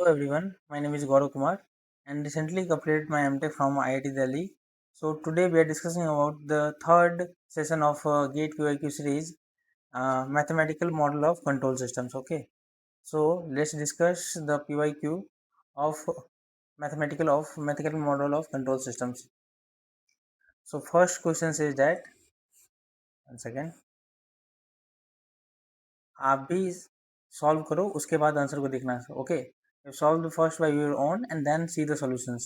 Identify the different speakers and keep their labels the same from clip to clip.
Speaker 1: Hello everyone, my name is Gaurav Kumar and recently completed my MTech from IIT Delhi. So today we are discussing about the third session of GATE QIQ series, mathematical model of control systems. Okay, so let's discuss the PYQ of mathematical model of control systems. So first question says that, one second, आप भी solve करो उसके बाद answer को देखना. Okay, solve the first by your own and then see the solutions.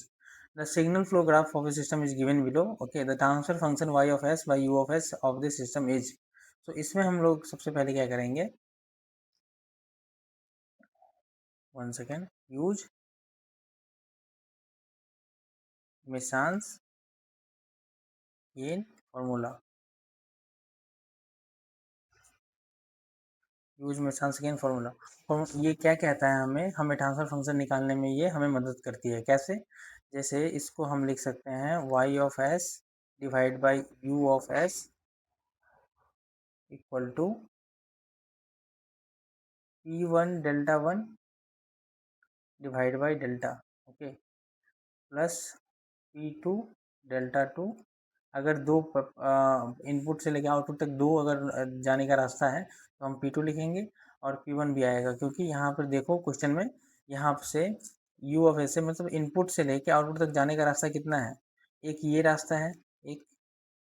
Speaker 1: The signal flow graph of a system is given below. Okay, the transfer function y of s by u of s of this system is. So इसमें हम लोग सबसे पहले क्या करेंगे, one second, use Mason's gain formula. Use Mason's gain formula. ये क्या कहता है, हमें ट्रांसफर फंक्शन निकालने में ये हमें मदद करती है. कैसे? जैसे इसको हम लिख सकते हैं y of s divide by u of s equal to P1 delta 1 divide by delta. Okay, plus P2 delta 2. अगर दो इनपुट से लेकर आउटपुट तक दो अगर जाने का रास्ता है तो हम P2 लिखेंगे और P1 भी आएगा, क्योंकि यहाँ पर देखो क्वेश्चन में यहाँ से U ऑफ S मतलब इनपुट से लेके आउटपुट तक जाने का रास्ता कितना है. एक ये रास्ता है, एक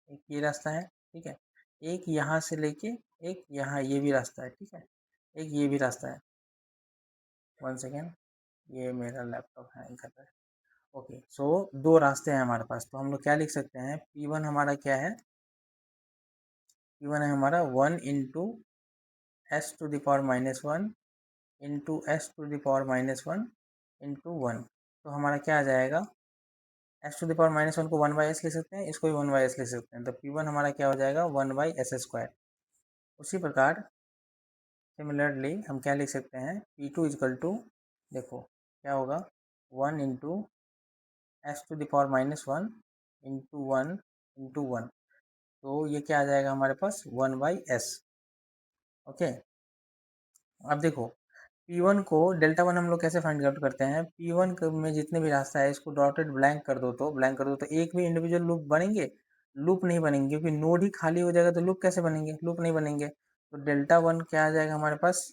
Speaker 1: एक ये रास्ता है, ठीक है. एक यहाँ से लेके एक यहाँ ये भी रास्ता है, ठीक है. एक ये भी रास्ता है. वन सेकेंड, ये मेरा लैपटॉप हैंग कर रहा है. ओके, सो दो रास्ते हैं हमारे पास, तो हम लोग क्या लिख सकते हैं, P1 हमारा क्या है, P1 है हमारा 1 into s to the power minus 1 into s to the power minus 1 into 1. तो हमारा क्या आ जाएगा, s to the power minus 1 को 1 बाई एस लिख सकते हैं, इसको भी 1 बाई एस लिख सकते हैं. तो P1 हमारा क्या हो जाएगा, 1 बाई एस स्क्वायर. उसी प्रकार सिमिलरली हम क्या लिख सकते हैं, P2 इजकल टू, देखो क्या होगा, 1 into s to the power minus 1 into 1 into 1. तो ये क्या आ जाएगा हमारे पास, 1 बाई एस. ओके, अब देखो P1 को डेल्टा 1 हम लोग कैसे फाइंड आउट करते हैं, P1 में जितने भी रास्ता है इसको डॉटेड ब्लैंक कर दो तो एक भी इंडिविजुअल लूप बनेंगे, लूप नहीं बनेंगे, क्योंकि नोड ही खाली हो जाएगा तो लूप कैसे बनेंगे, लूप नहीं बनेंगे. तो डेल्टा 1 क्या आ जाएगा हमारे पास,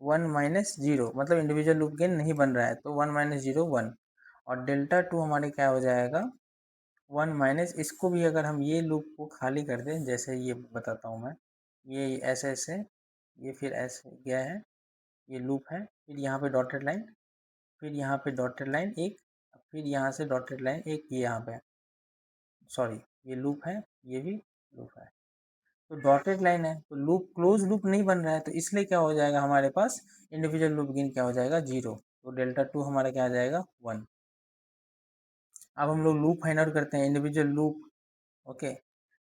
Speaker 1: 1 माइनस जीरो, मतलब इंडिविजुअल लूप गेन नहीं बन रहा है, तो 1 माइनस जीरो 1. और डेल्टा 2 हमारे क्या हो जाएगा, 1 माइनस, इसको भी अगर हम ये लूप को खाली कर दें, जैसे ये बताता हूँ मैं, ये ऐसे ऐसे, ये फिर ऐसे गया है, ये लूप है, फिर यहाँ पे डॉटेड लाइन, फिर यहाँ पे डॉटेड लाइन एक, फिर यहाँ से डॉटेड लाइन एक, ये यहाँ पे, सॉरी ये लूप है, ये भी लूप है. तो डॉटेड लाइन है तो लूप, क्लोज लूप नहीं बन रहा है, तो इसलिए क्या हो जाएगा हमारे पास, इंडिविजुअल लूप गेन क्या हो जाएगा, जीरो. तो डेल्टा 2 हमारा क्या आ जाएगा, 1. अब हम लोग लूप फाइंड आउट करते हैं, individual loop. Okay,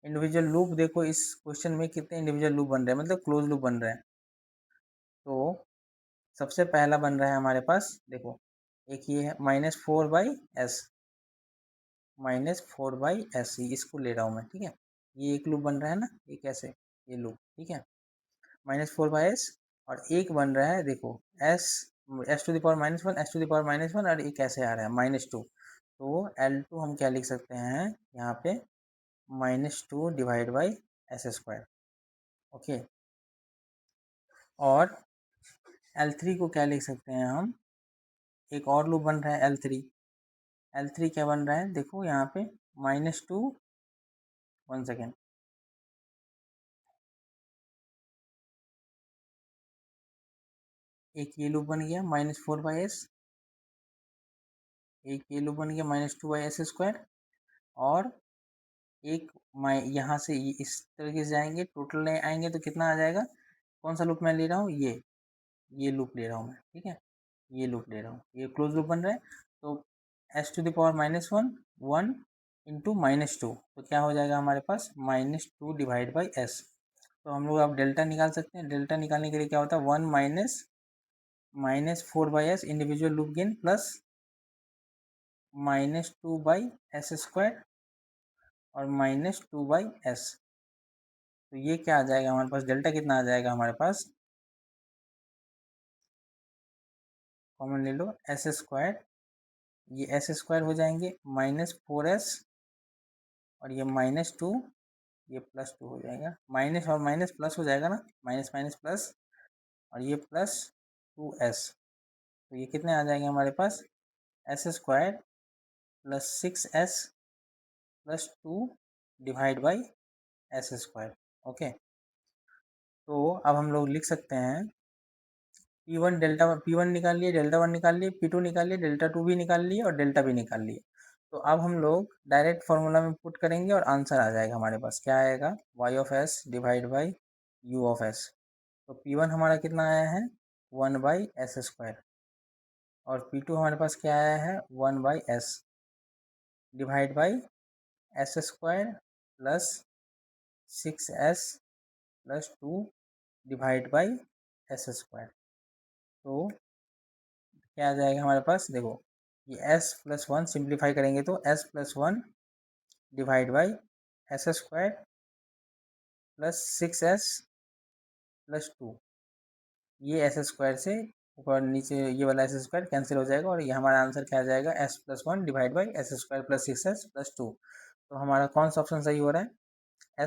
Speaker 1: individual loop देखो इस क्वेश्चन में कितने इंडिविजुअल लूप बन रहे हैं, मतलब क्लोज लूप बन रहे हैं. तो सबसे पहला बन रहा है हमारे पास, देखो एक ये है -4/s, -4/s, इसको ले रहा हूँ मैं, ठीक है. ये एक लूप बन रहा है ना, एक ऐसे ये लूप, ठीक है, -4/s. और एक बन रहा है, देखो s to the power -1, s to the power -1, और एक ऐसे आ रहा है -2. तो L2 हम क्या लिख सकते हैं यहाँ पे, -2 divide by S square. Okay, और L3 को क्या लिख सकते हैं हम, एक और लूप बन रहा है L3 क्या बन रहा है, देखो यहाँ पे -2, वन सेकेंड, एक ये लूप बन गया -4/s, एक ये लूप बन गया -2/s स्क्वायर, और एक यहाँ से इस तरीके से जाएंगे, टोटल आएंगे तो कितना आ जाएगा. कौन सा लूप मैं ले रहा हूँ, ये लूप ले रहा हूँ मैं, ठीक है, ये लूप ले रहा हूँ, ये क्लोज लूप बन रहा है. तो s to the power -1 1 into -2, तो क्या हो जाएगा हमारे पास, -2 डिवाइड बाई s. तो हम लोग अब डेल्टा निकाल सकते हैं. डेल्टा निकालने के लिए क्या होता है, 1 -4/s individual loop gain plus -2/s square और -2/s. तो ये क्या आ जाएगा हमारे पास, डेल्टा कितना आ जाएगा हमारे पास, कॉमन ले लो, एस स्क्वायर, ये एस स्क्वायर हो जाएंगे -4s और ये -2, ये +2 हो जाएगा, माइनस और माइनस प्लस हो जाएगा ना, माइनस माइनस प्लस, और ये +2s, तो ये कितने आ जाएंगे हमारे पास, S square plus 6s plus 2 divide by S square. Okay, तो अब हम लोग लिख सकते हैं P1 डेल्टा P1 निकाल लिए, डेल्टा 1 निकाल लिए, P2 निकाल लिए, डेल्टा 2 भी निकाल लिए और डेल्टा भी निकाल लिए। तो अब हम लोग डायरेक्ट फार्मूला में पुट करेंगे और आंसर आ जाएगा हमारे पास, क्या आएगा, y of S divide by u of S. तो P1 हमारा कितना आया है, 1/s² और P2 हमारे पास क्या आया है, 1/s divide by s² plus 6s plus 2 divide by s²। तो क्या आ जाएगा हमारे पास, देखो ये s+1 सिंप्लीफाई करेंगे तो s+1 divide by s² plus 6s plus 2, ये s² से ऊपर नीचे ये वाला s² कैंसिल हो जाएगा और ये हमारा आंसर क्या आ जाएगा, s+1 divide by s² plus 6s plus 2। तो हमारा कौन सा ऑप्शन सही हो रहा है,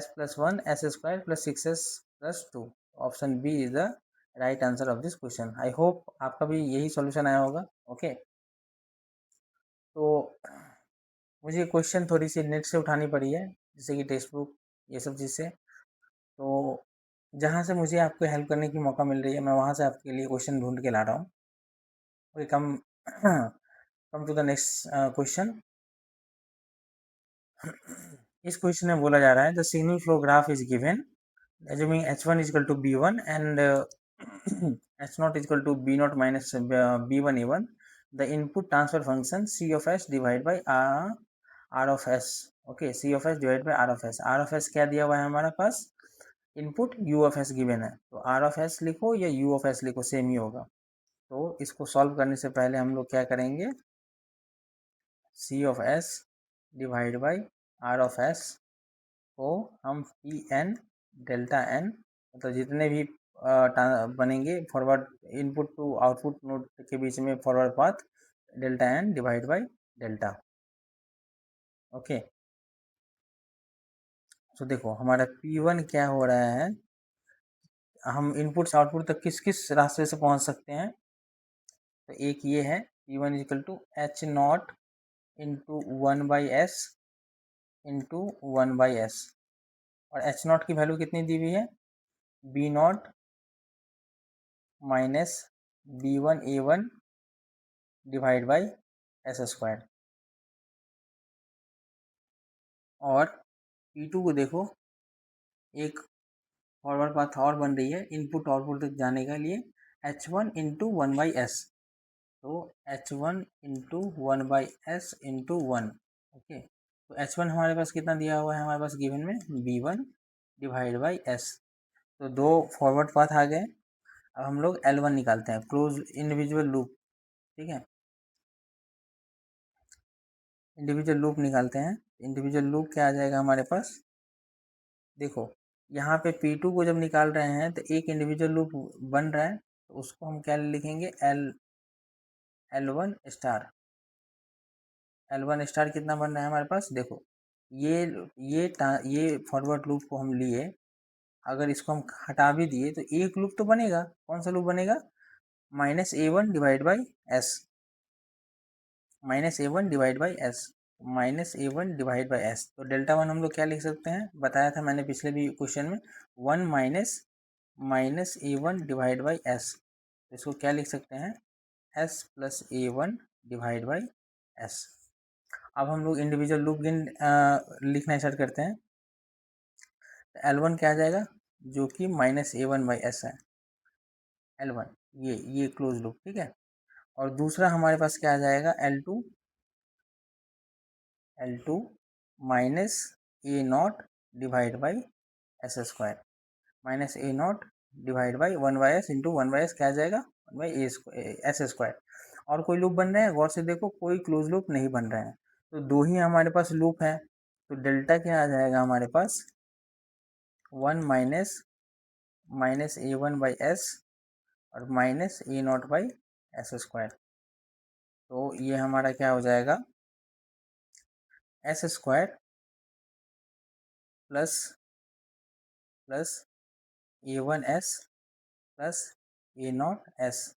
Speaker 1: s+1 s² plus 6s plus 2। Option B is the right answer of this question. I hope आपका भी यही सॉल्यूशन आया होगा। ओके, तो मुझे क्वेश्चन थोड़ी सी नेट से उठानी पड़ी है, जैसे कि टेक्स्ट बुक, ये सब चीज़ से। तो जहाँ से मुझे आपको हेल्प करने की मौका मिल रही है, मैं वहाँ से आपके लिए क्वेश्चन ढूंढ के ला रहा हूँ। Okay, come to the next question. इस क्वेश्चन में बोला जा रहा है, the signal flow graph is given assuming h1 is equal to b1 and h0 is equal to b0 minus b1 a1, the input transfer function c of s divided by r of s। Okay, c of s divided by r of s। r of s क्या दिया हुआ है हमारे पास, input u of s given है, तो r of s लिखो या u of s लिखो, सेम ही होगा। तो इसको सॉल्व करने से पहले हम लोग क्या करेंगे, c of s divide by r of s को हम पी एन डेल्टा एन, मतलब जितने भी बनेंगे forward input to output node के बीच में forward path, delta N divide by delta. Okay, तो देखो हमारा P1 क्या हो रहा है, हम इनपुट से आउटपुट तक किस किस रास्ते से पहुंच सकते हैं, तो एक ये है P1 equal to H0 into 1/s into 1/s, और H0 की वैल्यू कितनी दी हुई है, B0 minus B1 A1 divide by s²। और P2 को देखो, एक फॉरवर्ड पाथ और बन रही है इनपुट आउटपुट तक जाने के लिए, h1 इंटू 1/s, तो h1 into 1/s into 1। Okay, तो h1 हमारे पास कितना दिया हुआ है, हमारे पास गिवन में b1 डिवाइड बाई s। तो दो फॉरवर्ड पाथ आ गए। अब हम लोग L1 निकालते हैं, क्लोज इंडिविजुअल लूप। ठीक है, इंडिविजुअल लूप निकालते हैं। इंडिविजुअल लूप क्या आ जाएगा हमारे पास, देखो यहाँ पे P2 को जब निकाल रहे हैं तो एक इंडिविजुअल लूप बन रहा है, तो उसको हम क्या लिखेंगे, L1 स्टार। L1 स्टार कितना बन रहा है हमारे पास, देखो ये फॉरवर्ड लूप को हम लिए, अगर इसको हम हटा भी दिए तो एक लूप तो बनेगा, कौन सा लूप बनेगा, -a1 divide by s, -a1 divide by s, -a1 divide by s। तो डेल्टा 1 हम लोग क्या लिख सकते हैं, बताया था मैंने पिछले भी क्वेश्चन में, 1 minus a1 divide by s। इसको क्या लिख सकते हैं, s plus a1 divide by s। अब हम लोग इंडिविजुअल लूप गिन लिखना स्टार्ट करते हैं। L1 क्या आ जाएगा, जो कि -a1 बाई s है, L1 ये क्लोज लूप। ठीक है, और दूसरा हमारे पास क्या आ जाएगा, L2 minus a0 divide by s², minus a0 divide by 1/s into 1/s क्या आ जाएगा, 1/s²। और कोई लूप बन रहे हैं, गौर से देखो, कोई क्लोज लूप नहीं बन रहे हैं, तो दो ही हमारे पास लूप है। तो डेल्टा क्या आ जाएगा हमारे पास, 1 माइनस a1 बाई s और माइनस a0 बाई s²। तो ये हमारा क्या हो जाएगा, S square plus plus A one S plus A naught S,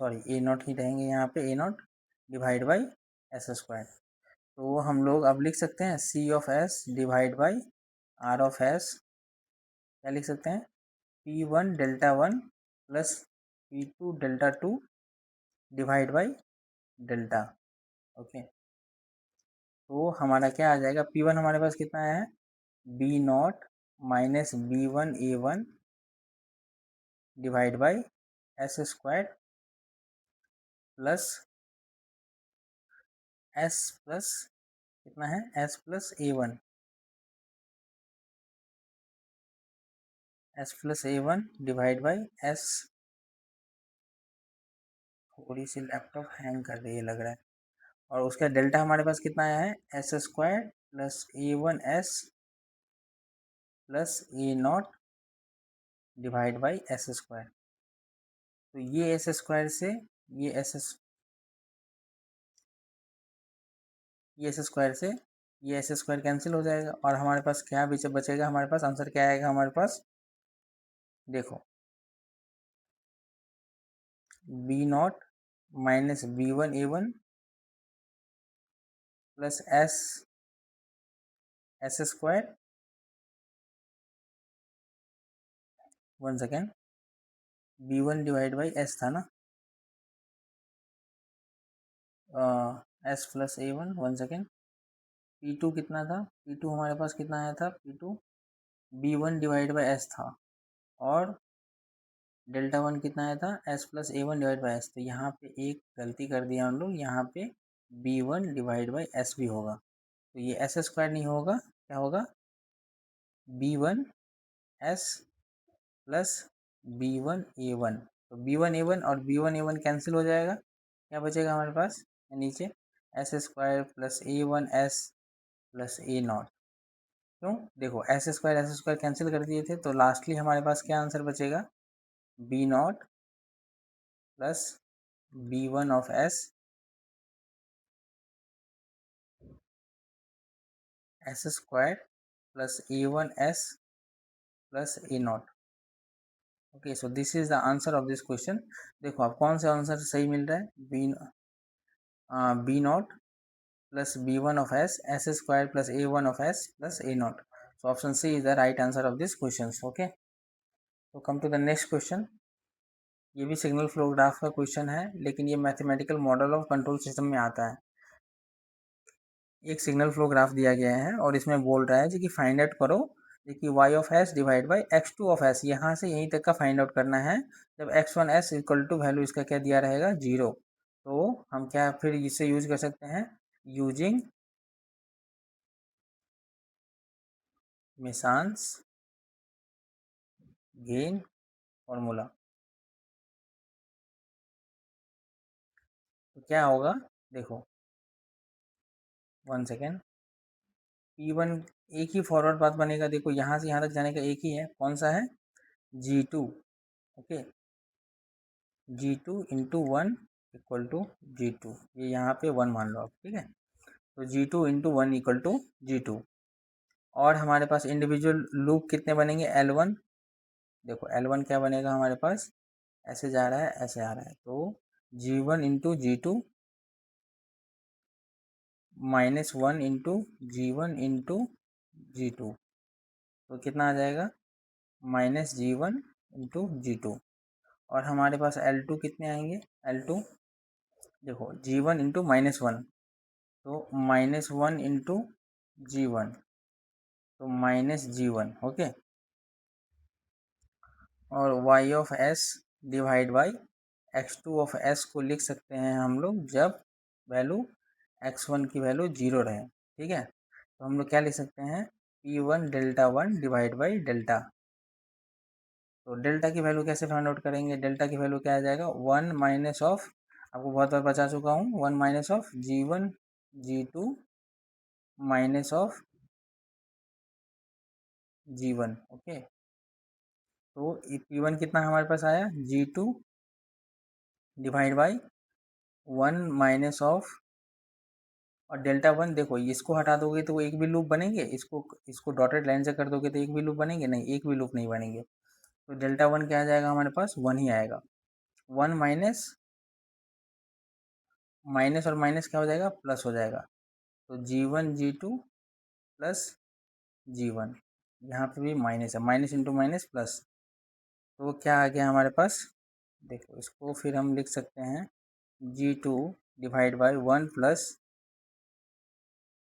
Speaker 1: sorry A naught ही रहेंगे यहाँ पे, A naught divide by S square. तो हम लोग अब लिख सकते हैं C of S divide by R of S, क्या लिख सकते हैं, P one delta one plus P to delta two divide by delta. Okay, तो हमारा क्या आ जाएगा, पी वन हमारे पास कितना है, B naught minus B one A one divide by S square plus s plus कितना है, s plus A one, S plus A one divide by s, थोड़ी सी लैपटॉप हैंग कर रही है लग रहा है, और उसका डेल्टा हमारे पास कितना आया है, S square plus A one S plus A naught divide by S square. तो ये एस स्क्वायर से ये एस स्क्वायर से ये एस स्क्वायर कैंसिल हो जाएगा, और हमारे पास क्या बचेगा, हमारे पास आंसर क्या आएगा, हमारे पास देखो B naught minus B one A one plus s square, one second, B one divide by s था ना, s plus A one, one second, P two कितना था, पी टू हमारे पास कितना आया था, P two B one divide by s था, और डेल्टा वन कितना आया था, s plus A one divide by s. तो यहाँ पे एक गलती कर दिया हम लोग, यहाँ पे B one divide by s भी होगा, तो ये एस स्क्वायर नहीं होगा, क्या होगा, B one S plus B one A one. तो बी वन ए वन और B one A one cancel हो जाएगा, क्या बचेगा हमारे पास नीचे, S square plus A one S plus A naught. क्यों, देखो एस स्क्वायर कैंसिल कर दिए थे, तो लास्टली हमारे पास क्या आंसर बचेगा, B naught plus B one of S square plus A one S plus A naught. Okay, so this is the answer of this question. देखो आप कौन सा आंसर सही मिल रहा है, B naught plus B one of S square plus A one of S plus A naught. So option C is the right answer of this question. Okay, तो come to the next question. ये भी signal flow graph का question है, लेकिन ये mathematical model of control system में आता है। एक सिग्नल फ्लो ग्राफ दिया गया है और इसमें बोल रहा है जी कि फाइंड आउट करो कि y of S divide by x two of S, यहाँ से यहीं तक का फाइंड आउट करना है। जब X one s equal to value इसका क्या दिया रहेगा, 0, तो हम क्या फिर इससे यूज कर सकते हैं, यूजिंग मिशांस गेन फॉर्मूला। तो क्या होगा, देखो वन सेकेंड, पी वन एक ही फॉरवर्ड पाथ बनेगा, देखो यहाँ से यहाँ तक जाने का एक ही है, कौन सा है, G2। Okay, G2 into one equal to G2, ये यहाँ पे वन मान लो आप, ठीक है। तो G2 into one equal to G2, और हमारे पास इंडिविजुअल लूप कितने बनेंगे, L1। देखो L1 क्या बनेगा हमारे पास, ऐसे जा रहा है ऐसे आ रहा है, तो G1 into G2 minus one into G1 into G2, तो कितना आ जाएगा, माइनस G1 इंटू G2। और हमारे पास L2 कितने आएंगे, L2 देखो G1 इंटू माइनस वन, तो माइनस वन इंटू G1, तो माइनस G1। ओके, और y of s divide by x2 of s को लिख सकते हैं हम लोग जब वैल्यू x1 की वैल्यू 0 रहे, ठीक है। तो हम लोग क्या लिख सकते हैं, P1 delta one divide by delta. तो डेल्टा की वैल्यू कैसे फाइंड आउट करेंगे, डेल्टा की वैल्यू क्या आ जाएगा, वन माइनस ऑफ, आपको बहुत बार बता चुका हूँ, one minus of G1 G2 minus of G1। Okay, तो P1 कितना हमारे पास आया, G2 divide by 1 minus of, और डेल्टा वन देखो इसको हटा दोगे तो एक भी लूप बनेंगे, इसको डॉटेड लाइन से कर दोगे तो एक भी लूप बनेंगे नहीं, एक भी लूप नहीं बनेंगे। तो डेल्टा वन क्या आ जाएगा हमारे पास, 1 ही आएगा। 1 माइनस, माइनस और माइनस क्या हो जाएगा, प्लस हो जाएगा। तो G1 G2 प्लस G1, यहाँ पे भी माइनस है, माइनस इंटू माइनस प्लस, तो क्या आ गया हमारे पास, देखो इसको फिर हम लिख सकते हैं G2 divide by 1 plus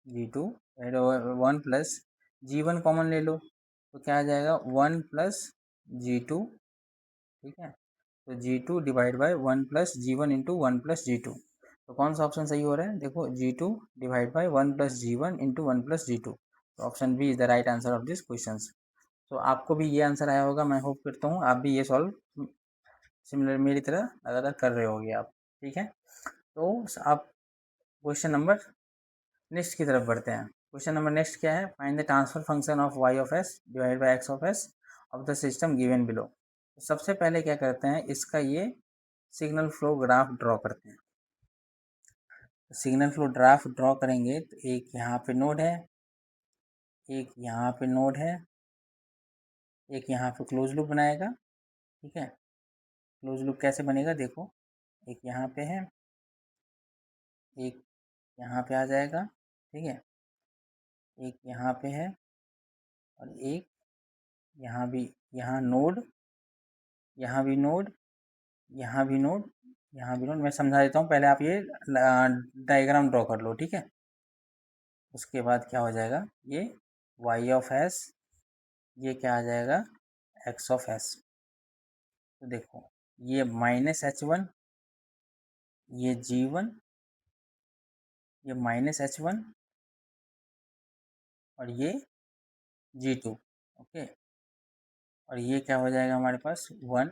Speaker 1: G2 1 plus G1 common ले लो तो क्या आ जाएगा 1 प्लस G2, ठीक है। तो G2 divide by 1 plus G1 into 1 plus G2, तो कौन सा ऑप्शन सही हो रहा है, देखो G2 divide by 1 plus G1 into 1 plus G2, तो option B is the right answer of this question. तो आपको भी ये आंसर आया होगा, मैं होप करता हूँ आप भी ये सॉल्व सिमिलर मेरी तरह लगातार कर रहे होगे आप, ठीक है। तो आप क्वेश्चन नंबर नेक्स्ट की तरफ बढ़ते हैं। क्वेश्चन नंबर नेक्स्ट क्या है, find the transfer function of y of s divide by x of s of the system given below. तो सबसे पहले क्या करते हैं, इसका ये सिग्नल फ्लो ग्राफ ड्रॉ करते हैं। सिग्नल फ्लो ग्राफ ड्रॉ करेंगे तो एक यहाँ पे नोड है, एक यहाँ पे नोड है, एक यहाँ पे क्लोज लूप बनाएगा, ठीक है। क्लोज लूप कैसे बनेगा देखो, एक यहाँ पे है, एक यहाँ पे आ जाएगा, ठीक है, एक यहाँ पे है और एक यहाँ भी, यहाँ नोड, यहाँ भी नोड, यहाँ भी नोड, यहाँ भी नोड। मैं समझा देता हूँ, पहले आप ये डायग्राम ड्रॉ कर लो, ठीक है। उसके बाद क्या हो जाएगा, ये y ऑफ s, ये क्या आ जाएगा x ऑफ s। तो देखो ये माइनस h1, ये G1, ये माइनस h1 और ये G2, ओके। और ये क्या हो जाएगा हमारे पास 1,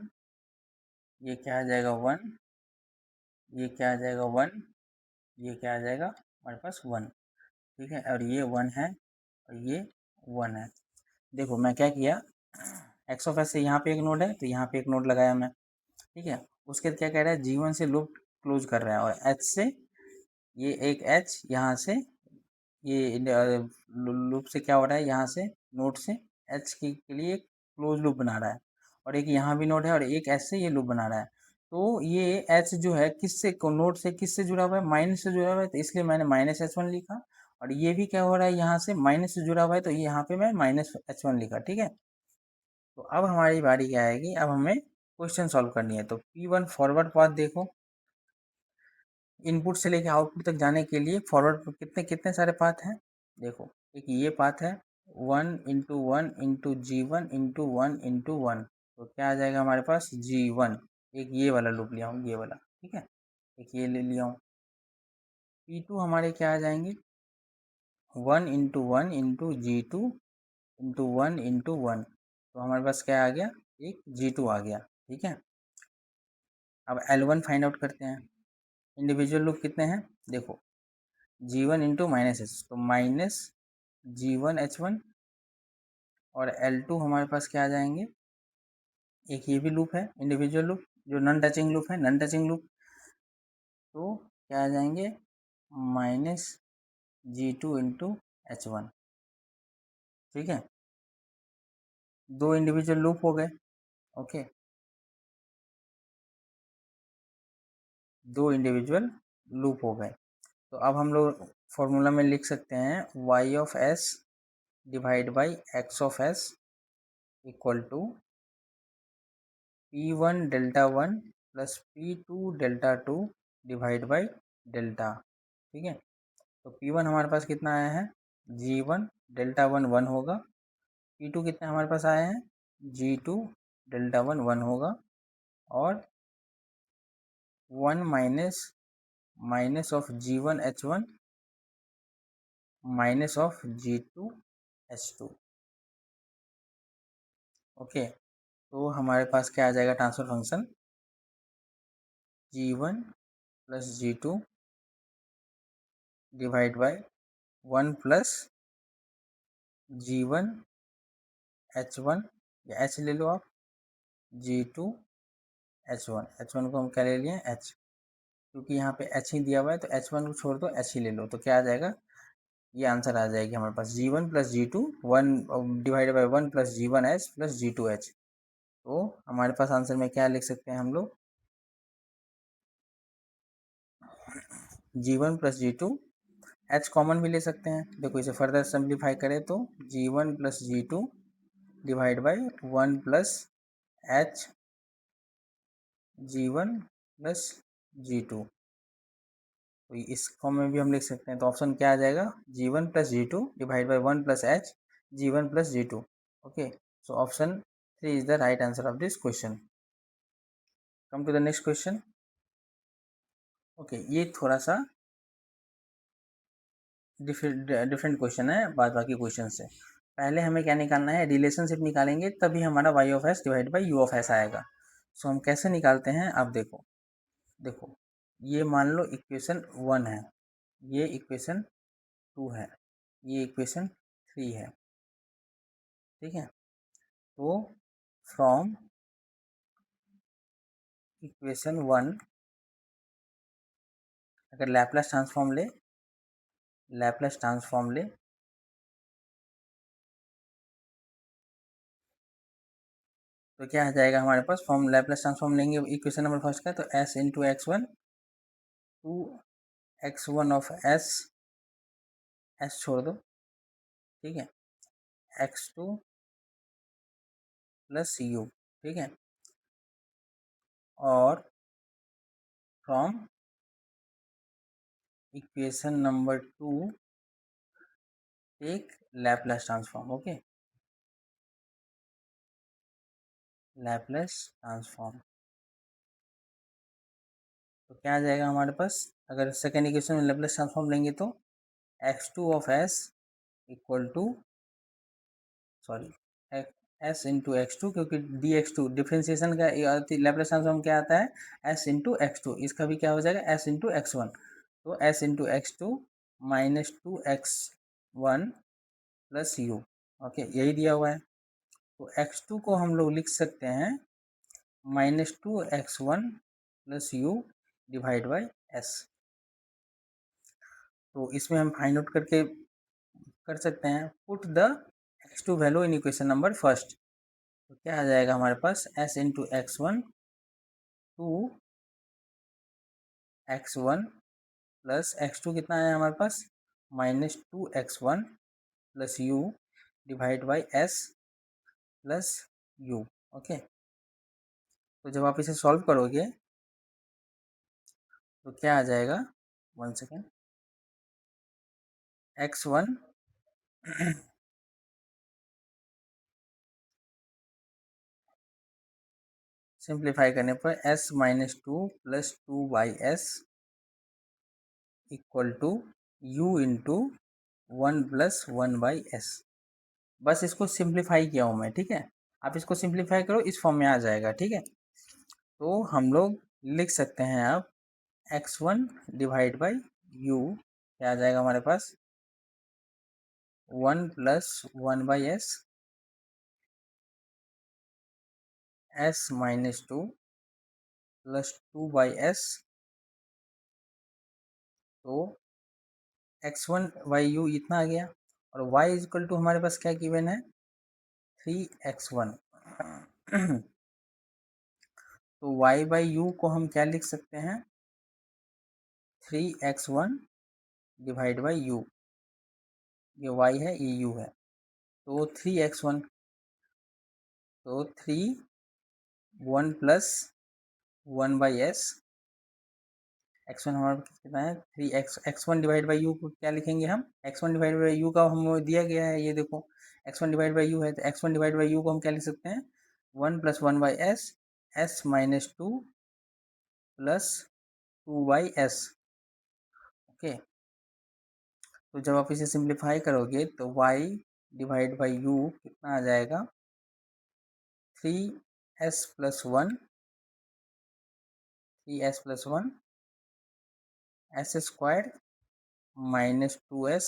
Speaker 1: ये क्या आ जाएगा 1, ये क्या आ जाएगा 1, ये क्या आ जाएगा हमारे पास 1, ठीक है। और ये 1 है और ये 1 है। देखो मैं क्या किया, एक्स ऑफ एस से यहाँ पे एक नोड है तो यहाँ पे एक नोड लगाया मैं, ठीक है। उसके बाद क्या कह रहा है, G1 से लूप क्लोज कर रहा है और H से ये एक H यहाँ से, ये लूप से क्या हो रहा है, यहाँ से नोड से H के लिए एक क्लोज लूप बना रहा है, और एक यहाँ भी नोड है और एक H से ये लूप बना रहा है। तो ये H जो है किससे, नोड से किससे जुड़ा हुआ है, माइनस से जुड़ा हुआ है, तो इसलिए मैंने माइनस H1 लिखा। और ये भी क्या हो रहा है, यहाँ से माइनस से जुड़ा हुआ है, तो यहाँ पे मैं माइनस H1 लिखा, ठीक है। तो अब हमारी बारी क्या आएगी, अब हमें क्वेश्चन सॉल्व करनी है। तो P1 फॉरवर्ड पाथ देखो, इनपुट से लेके आउटपुट तक जाने के लिए फॉरवर्ड कितने कितने सारे पाथ हैं, देखो एक ये पाथ है 1 × 1 × G1 × 1 × 1, तो क्या आ जाएगा हमारे पास G1, एक ये वाला लूप लिया हूँ, ये वाला, ठीक है, एक ये ले लिया हूँ। P2 हमारे क्या आ जाएंगे 1 × 1 × G2 × 1 × 1, तो हमारे पास क्या आ गया, एक G2 आ गया, ठीक है। अब L1 फाइंड आउट करते हैं। इंडिविजुअल लूप कितने हैं, देखो G1 इंटू माइनस एच, तो माइनस G1 H1, और L2 हमारे पास क्या आ जाएंगे, एक ये भी लूप है इंडिविजुअल लूप जो नॉन टचिंग लूप है, नॉन टचिंग लूप, तो क्या आ जाएंगे माइनस G2 इंटू H1, ठीक है। दो इंडिविजुअल लूप हो गए, ओके, दो इंडिविजुअल लूप हो गए। तो अब हम लोग फॉर्मूला में लिख सकते हैं y of s divide by x of s equal to P1 delta 1 plus P2 delta 2 divide by delta, ठीक है। तो P1 हमारे पास कितना आया है G1 डेल्टा 1 1 होगा, P2 कितने हमारे पास आए हैं G2 डेल्टा 1 1 होगा, और 1 minus minus of G1 H1 minus of G2 H2, okay. तो हमारे पास क्या आ जाएगा transfer function G1 plus G2 divide by 1 plus G1 H1, या H ले लो आप, G2 H1, H1 को हम क्या ले लिए H, क्योंकि यहाँ पे एच ही दिया हुआ है, तो H1 को छोड़ दो, एच ही ले लो, तो क्या आ जाएगा, ये आंसर आ जाएगी हमारे पास G1 plus G2 1 divided by 1 plus G1H plus G2H। तो हमारे पास आंसर में क्या लिख सकते हैं हम लोग, G1 plus G2, H common भी ले सकते हैं। देखो इसे फर्दर सिंप्लीफाई करें तो G1 plus G2 divide by 1 plus H G1 plus G2, तो इस फॉर्म में भी हम लिख सकते हैं। तो ऑप्शन क्या आ जाएगा, G1 plus G2 divide by 1 plus H G1 plus G2। Okay, so option 3 is the right answer of this question. Come to the next question. Okay, ये थोड़ा सा डिफरेंट क्वेश्चन है बाद बाकी क्वेश्चन से। पहले हमें क्या निकालना है, रिलेशनशिप निकालेंगे तभी हमारा y of S divide by you of S आएगा। सो हम कैसे निकालते हैं, आप देखो देखो ये मान लो इक्वेशन 1 है, ये इक्वेशन 2 है, ये इक्वेशन 3 है, ठीक है। तो फ्रॉम इक्वेशन 1 अगर लैपलेस ट्रांसफॉर्म ले तो क्या आ जाएगा हमारे पास, फॉर्म लैपलेस ट्रांसफॉर्म लेंगे इक्वेशन नंबर फर्स्ट का, तो s into x1 to x1 of s छोड़ दो, ठीक है, x2 प्लस u, ठीक है, और from equation number 2 take Laplace transform. Okay, Laplace transform, तो क्या आ जाएगा हमारे पास, अगर सेकेंड इक्वेशन में लैपलेस ट्रांसफॉर्म लेंगे तो x2 of s equal to, sorry, s into X two, क्योंकि डी एक्स टू डिफ्रेंसिएशन का लैपलेस ट्रांसफॉर्म क्या आता है, s इंटू एक्स टू, इसका भी क्या हो जाएगा s इंटू एक्स वन, तो s into X two minus 2x1 plus U. Okay, यही दिया हुआ है, तो x2 को हम लोग लिख सकते हैं -2x1 plus U divide by s. तो इसमें हम फाइंड आउट करके कर सकते हैं, put the x2 value in equation number first, तो क्या आ जाएगा हमारे पास, s into x1 to x1 plus x2 कितना है हमारे पास, -2x1 plus U divide by s plus U. Okay, तो जब आप इसे सॉल्व करोगे तो क्या आ जाएगा, 1 सेकेंड, x1 सिंप्लीफाई करने पर s minus 2 plus 2/s equal to u into 1 plus 1/s। बस इसको सिंप्लीफाई किया हूँ मैं, ठीक है, आप इसको सिंप्लीफाई करो, इस फॉर्म में आ जाएगा, ठीक है। तो हम लोग लिख सकते हैं अब x1 डिवाइड बाई यू, क्या आ जाएगा हमारे पास, 1 plus 1/s, s minus 2 plus 2/s, तो x1/u इतना आ गया, और y इक्वल टू हमारे पास क्या गिवन है, 3x1 तो y/u को हम क्या लिख सकते हैं, 3x1 डिवाइड बाई यू, ये y है ये u है, तो 3x1, तो 1 प्लस 1/s, x1 हमारे पास कितना है, 3x1 डिवाइड बाई यू को क्या लिखेंगे हम, x1 डिवाइड बाई यू का हम दिया गया है, ये देखो x1 डिवाइड बाई यू है, तो x1 डिवाइड बाई यू को हम क्या लिख सकते हैं, 1 plus 1/s, s minus 2 plus 2/s। Okay, तो जब आप इसे सिंप्लीफाई करोगे तो y डिवाइड बाई यू कितना आ जाएगा, 3s plus 1, 3s plus 1 s square minus 2s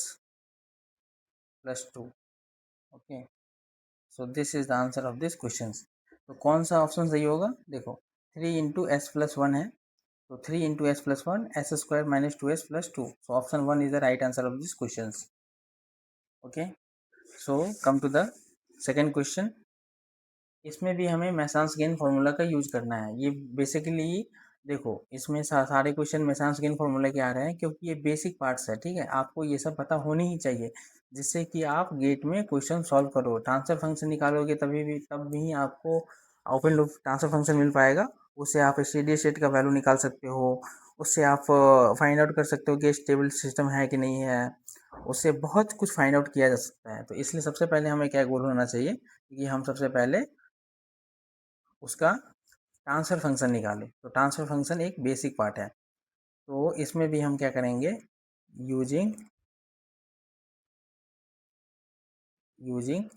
Speaker 1: plus 2। Okay, so this is the answer of this question. तो कौन सा ऑप्शन सही होगा, देखो 3 इंटू एस प्लस 1 है, So 3 into s plus 1, s square minus 2s plus 2. So option 1 is the right answer of these questions. Okay. So come to the second question. इसमें भी हमें मैसांस गेन फार्मूला का use करना है। ये basically देखो इसमें सारे क्वेश्चन मैसांस गेन फार्मूला के आ रहे हैं क्योंकि ये बेसिक पार्ट्स है। ठीक है, आपको ये सब पता होनी ही चाहिए जिससे कि आप गेट में क्वेश्चन सॉल्व करो। ट्रांसफर फंक्शन निकालोगे तब भी आपको ओपन लूप ट्रांसफर फंक्शन मिल पाएगा। उससे आप स्टेडी स्टेट का वैल्यू निकाल सकते हो। उससे आप फाइंड आउट कर सकते हो कि स्टेबल सिस्टम है कि नहीं है। उससे बहुत कुछ फाइंड आउट किया जा सकता है। तो इसलिए सबसे पहले हमें क्या गोल होना चाहिए कि हम सबसे पहले उसका ट्रांसफर फंक्शन निकालें। तो ट्रांसफर फंक्शन एक बेसिक पार्ट है। तो इसमें भी हम क्या करेंगे, यूजिंग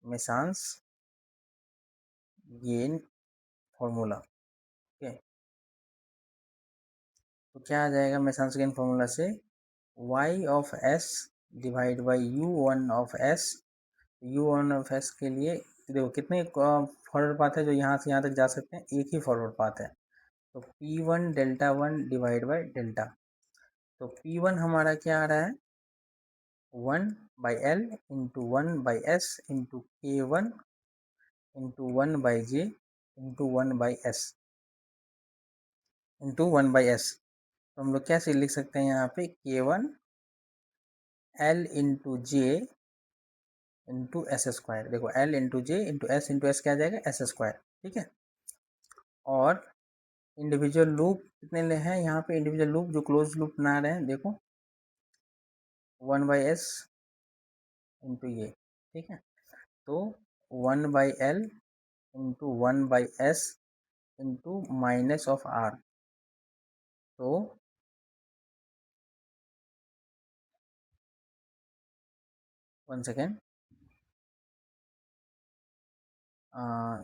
Speaker 1: मैसांस गेन फॉर्मूला। ओके, तो क्या आ जाएगा मैसांस गेन फॉर्मूला से, y of s divide by u1 of s। u1 of s के लिए देखो कितने फॉरवर्ड पाथ है जो यहाँ से यहाँ तक जा सकते हैं, एक ही फॉरवर्ड पाथ है। तो p1 delta 1 divide by delta. तो p1 हमारा क्या आ रहा है, 1/L into 1/S into K1 into 1/J into 1/S into 1/S। तो हम लोग कैसे लिख सकते हैं यहाँ पे, K1 L into J into S square. देखो L into J into S क्या आ जाएगा, S स्क्वायर। ठीक है, और इंडिविजुअल लूप कितने ले हैं यहाँ पे, इंडिविजुअल लूप जो क्लोज लूप बना रहे हैं, देखो 1/S इंटू ये। ठीक है, तो 1/L into 1/S into minus of R। तो 1 सेकेंड,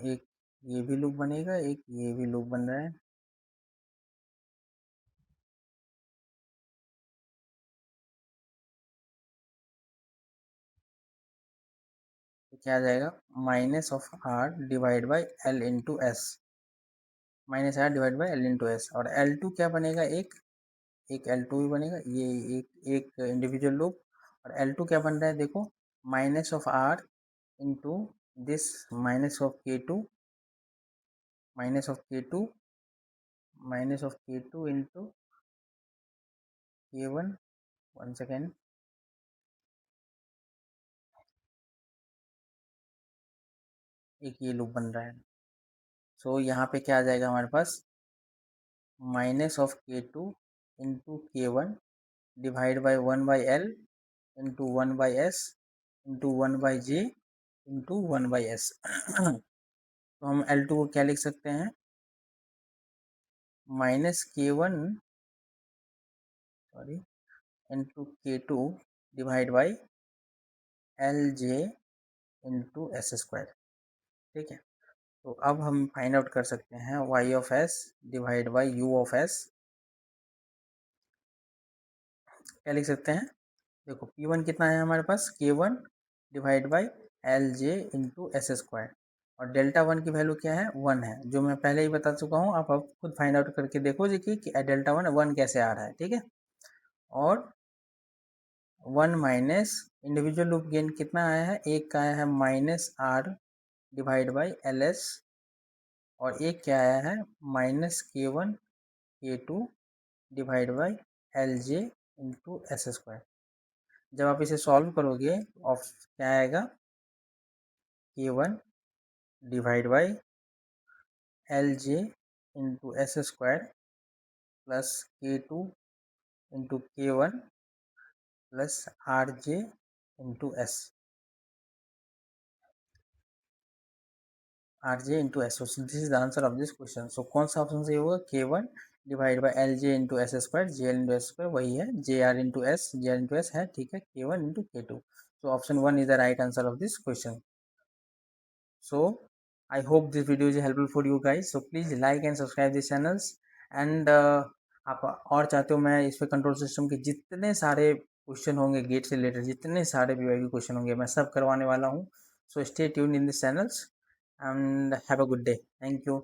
Speaker 1: एक ये भी लूप बनेगा, एक ये भी लूप बन रहा है। तो क्या आ जाएगा, minus of R divide by L into S. Minus R divide by L into S, और L2 क्या बनेगा, एक L2 भी बनेगा। ये एक इंडिविजुअल लूप। और L2 क्या बन रहा है, देखो minus of R into this minus of K2 minus of K2 minus of K2 into K1। 1 second, एक ये लूप बन रहा है। सो यहाँ पे क्या आ जाएगा हमारे पास, minus of K2 into K1 divide by 1/L into 1/S into 1/J into 1/S। तो हम L2 को क्या लिख सकते हैं, minus K1 sorry into K2 divide by LJ into S square. ठीक है, तो अब हम फाइंड आउट कर सकते हैं y of s divide by u of s। क्या लिख सकते हैं, देखो P1 कितना है हमारे पास, K1 divide by LJ into S square. और डेल्टा 1 की वैल्यू क्या है, 1 है, जो मैं पहले ही बता चुका हूँ। आप अब खुद फाइंड आउट करके देखो जी कि डेल्टा 1 कैसे आ रहा है। ठीक है, और 1 माइनस इंडिविजुअल लूप गेन कितना आया है, एक का आया है minus R divide by LS, और एक क्या आया है, minus K1 K2 divide by LJ into S square. जब आप इसे सॉल्व करोगे ऑफ क्या आएगा, K1 divide by LJ into S square plus K2 into K1 plus RJ into S, RJ into S. So this is the answer of this question. So कौन सा option सही होगा, K1 divide by LJ into S square, JL into S square वही है, JR into S, JR into S है। ठीक है, K1 into K2। So option 1 is the right answer of this question. So I hope this video is helpful for you guys. So please like and subscribe this channels. And आप और चाहते हो मैं इस पे कंट्रोल सिस्टम के जितने सारे क्वेश्चन होंगे गेट से रिलेटेड, जितने सारे PYQ क्वेश्चन होंगे, मैं सब करवाने वाला हूँ। So stay tuned in this channels and have a good day. Thank you.